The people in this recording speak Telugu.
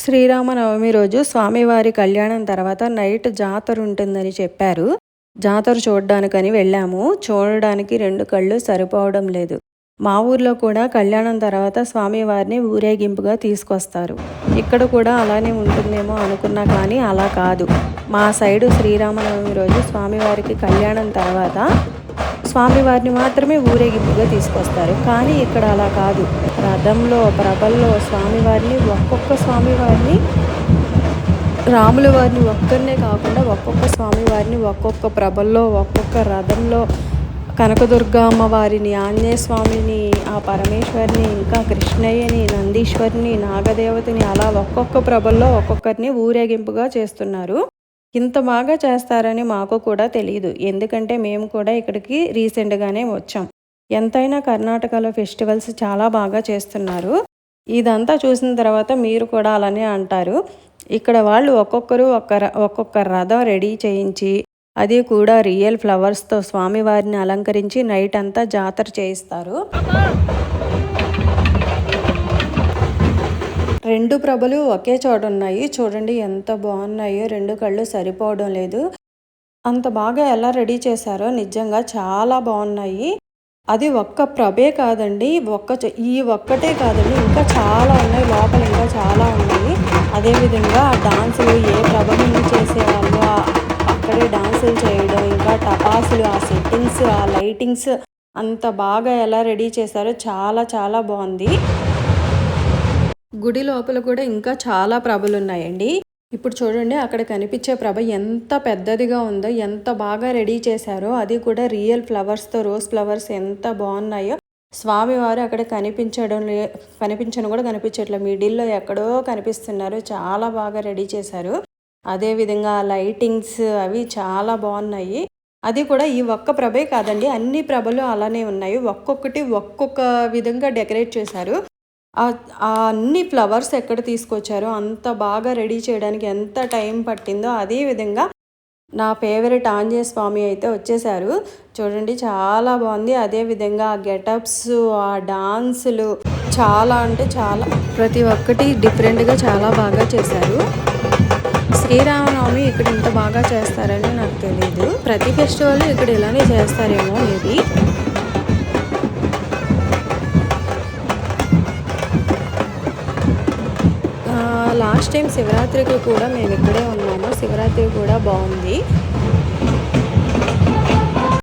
శ్రీరామనవమి రోజు స్వామివారి కళ్యాణం తర్వాత నైట్ జాతర ఉంటుందని చెప్పారు. జాతర చూడడానికని వెళ్ళాము. చూడడానికి 2 కళ్ళు సరిపోవడం లేదు. మా ఊర్లో కూడా కళ్యాణం తర్వాత స్వామివారిని ఊరేగింపుగా తీసుకొస్తారు. ఇక్కడ కూడా అలానే ఉంటుందేమో అనుకున్నా కానీ అలా కాదు. మా సైడు శ్రీరామనవమి రోజు స్వామివారికి కళ్యాణం తర్వాత స్వామివారిని మాత్రమే ఊరేగింపుగా తీసుకొస్తారు. కానీ ఇక్కడ అలా కాదు. రథంలో ప్రభల్లో స్వామివారిని ఒక్కొక్క స్వామివారిని రాముల వారిని ఒక్కరినే కాకుండా ఒక్కొక్క స్వామివారిని ఒక్కొక్క ప్రభల్లో ఒక్కొక్క రథంలో కనకదుర్గ అమ్మవారిని, ఆంజనేయ స్వామిని, ఆ పరమేశ్వరిని, ఇంకా కృష్ణయ్యని, నందీశ్వరిని, నాగదేవతని అలా ఒక్కొక్క ప్రభల్లో ఒక్కొక్కరిని ఊరేగింపుగా చేస్తున్నారు. ఇంత బాగా చేస్తారని మాకు కూడా తెలియదు. ఎందుకంటే మేము కూడా ఇక్కడికి రీసెంట్గానే వచ్చాం. ఎంతైనా కర్ణాటకలో ఫెస్టివల్స్ చాలా బాగా చేస్తున్నారు. ఇదంతా చూసిన తర్వాత మీరు కూడా అలానే అంటారు. ఇక్కడ వాళ్ళు ఒక్కొక్కరు ఒక్కొక్క రథం రెడీ చేయించి అది కూడా రియల్ ఫ్లవర్స్తో స్వామివారిని అలంకరించి నైట్ అంతా జాతర చేయిస్తారు. 2 ప్రభలు ఒకే చోట ఉన్నాయి. చూడండి ఎంత బాగున్నాయో. 2 కళ్ళు సరిపోవడం లేదు. అంత బాగా ఎలా రెడీ చేశారో నిజంగా చాలా బాగున్నాయి. అది ఒక్క ప్రభే కాదండి, ఈ ఒక్కటే కాదండి, ఇంకా చాలా ఉన్నాయి. లోపల ఇంకా చాలా ఉన్నాయి. అదేవిధంగా డాన్సులు ఏ ప్రభ ముందు చేసేవాళ్ళు అక్కడే డాన్సులు చేయడం, ఇంకా టపాసులు, ఆ సెట్టింగ్స్, ఆ లైటింగ్స్ అంత బాగా ఎలా రెడీ చేశారో చాలా చాలా బాగుంది. గుడి లోపల కూడా ఇంకా చాలా ప్రభలు ఉన్నాయండి. ఇప్పుడు చూడండి అక్కడ కనిపించే ప్రభ ఎంత పెద్దదిగా ఉందో, ఎంత బాగా రెడీ చేశారో. అది కూడా రియల్ ఫ్లవర్స్తో, రోజ్ ఫ్లవర్స్ ఎంత బాగున్నాయో. స్వామివారు అక్కడ కనిపించను కూడా కనిపించట్లేదు, మిడిల్లో ఎక్కడో కనిపిస్తున్నారు. చాలా బాగా రెడీ చేశారు. అదేవిధంగా లైటింగ్స్ అవి చాలా బాగున్నాయి. అది కూడా ఈ ఒక్క ప్రభే కాదండి, అన్ని ప్రభలు అలానే ఉన్నాయి. ఒక్కొక్కటి ఒక్కొక్క విధంగా డెకరేట్ చేశారు. అన్ని ఫ్లవర్స్ ఎక్కడ తీసుకొచ్చారో, అంత బాగా రెడీ చేయడానికి ఎంత టైం పట్టిందో. అదేవిధంగా నా ఫేవరెట్ ఆంజనేయ స్వామి అయితే వచ్చేసారు. చూడండి చాలా బాగుంది. అదేవిధంగా ఆ గెటప్స్, ఆ డాన్సులు చాలా అంటే చాలా, ప్రతి ఒక్కటి డిఫరెంట్గా చాలా బాగా చేశారు. శ్రీరామనవమి ఇక్కడ ఇంత బాగా చేస్తారని నాకు తెలియదు. ప్రతి ఫెస్టివల్ ఇక్కడ ఇలానే చేస్తారేమో మేబీ. లాస్ట్ టైం శివరాత్రికి కూడా మేము ఇక్కడే ఉన్నాము. శివరాత్రి కూడా బాగుంది.